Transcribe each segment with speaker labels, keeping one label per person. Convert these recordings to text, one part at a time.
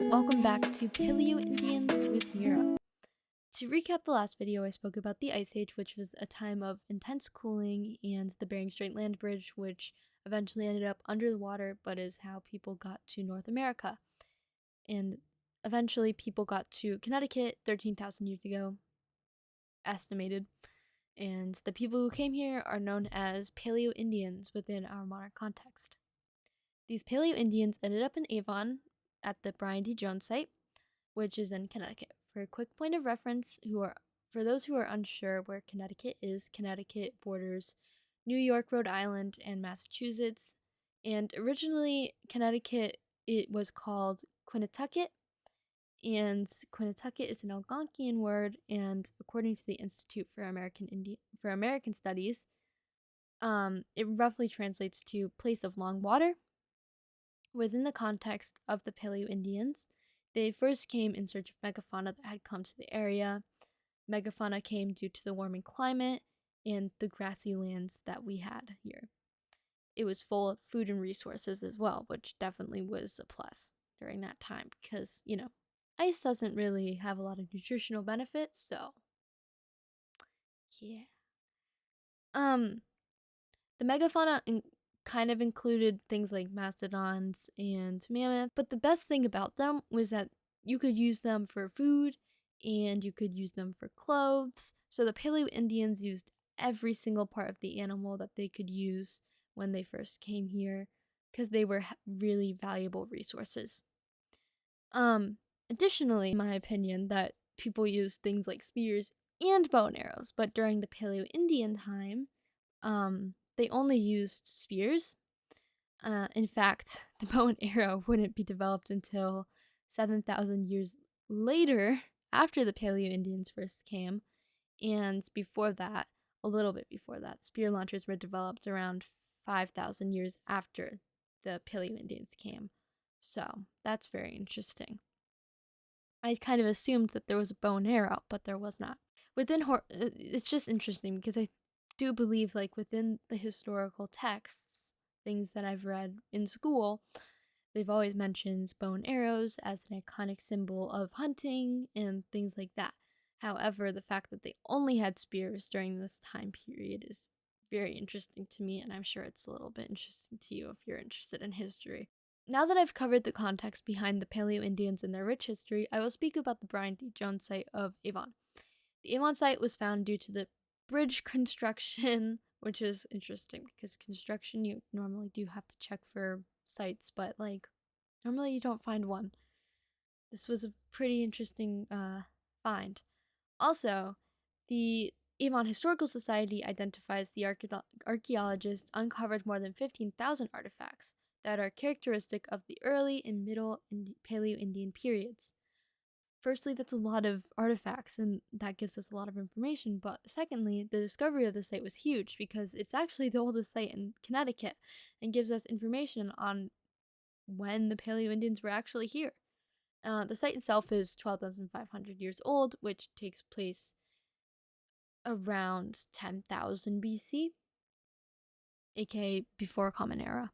Speaker 1: welcome back to Paleo Indians with Mira. To recap the last video, I spoke about the Ice Age, which was a time of intense cooling, and the Bering Strait land bridge, which eventually ended up under the water, but is how people got to North America. And eventually people got to Connecticut 13,000 years ago, estimated. And the people who came here are known as Paleo Indians within our modern context. These Paleo Indians ended up in Avon at the Brian D. Jones site, which is in Connecticut. For a quick point of reference, for those who are unsure where Connecticut is, Connecticut borders New York, Rhode Island, and Massachusetts. And originally, Connecticut, it was called Quinnatucket, and Quinnatucket is an Algonquian word, and according to the Institute for American Studies, it roughly translates to place of long water. Within the context of the Paleo Indians, they first came in search of megafauna that had come to the area. Megafauna came due to the warming climate and the grassy lands that we had here. It was full of food and resources as well, which definitely was a plus during that time because, ice doesn't really have a lot of nutritional benefits, so yeah. The megafauna kind of included things like mastodons and mammoth, but the best thing about them was that you could use them for food and you could use them for clothes. So the Paleo Indians used every single part of the animal that they could use when they first came here because they were really valuable resources. Additionally, in my opinion, that people used things like spears and bow and arrows, but during the Paleo Indian time, they only used spears. In fact, the bow and arrow wouldn't be developed until 7,000 years later, after the Paleo Indians first came. And before that, a little bit before that, spear launchers were developed around 5,000 years after the Paleo Indians came. So that's very interesting. I kind of assumed that there was a bow and arrow, but there was not. It's just interesting because I do believe, like, within the historical texts, things that I've read in school, they've always mentioned bow and arrows as an iconic symbol of hunting and things like that. However, the fact that they only had spears during this time period is very interesting to me, and I'm sure it's a little bit interesting to you if you're interested in history. Now that I've covered the context behind the Paleo Indians and their rich history, I will speak about the Brian D. Jones site of Avon. The Avon site was found due to the bridge construction, which is interesting because construction, you normally do have to check for sites, but normally you don't find one. This was a pretty interesting find. Also, the Avon Historical Society identifies the archaeologists uncovered more than 15,000 artifacts that are characteristic of the early and middle Paleo Indian periods. Firstly, that's a lot of artifacts, and that gives us a lot of information. But secondly, the discovery of the site was huge because it's actually the oldest site in Connecticut and gives us information on when the Paleo Indians were actually here. The site itself is 12,500 years old, which takes place around 10,000 BC, aka before Common Era.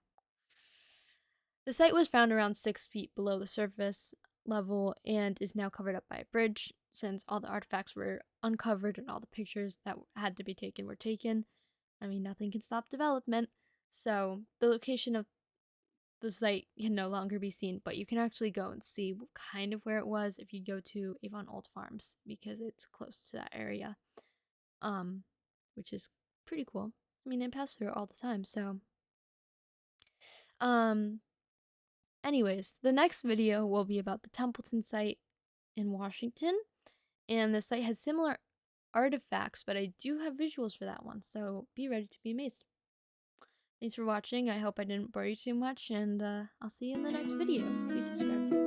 Speaker 1: The site was found around 6 feet below the surface level and is now covered up by a bridge since all the artifacts were uncovered and all the pictures that had to be taken were taken. I mean, nothing can stop development, so the location of the site can no longer be seen, but you can actually go and see kind of where it was if you go to Avon Old Farms because it's close to that area, which is pretty cool. I mean, I pass through it all the time, so anyways, the next video will be about the Templeton site in Washington, and the site has similar artifacts, but I do have visuals for that one, so be ready to be amazed. Thanks for watching. I hope I didn't bore you too much, and I'll see you in the next video. Please subscribe.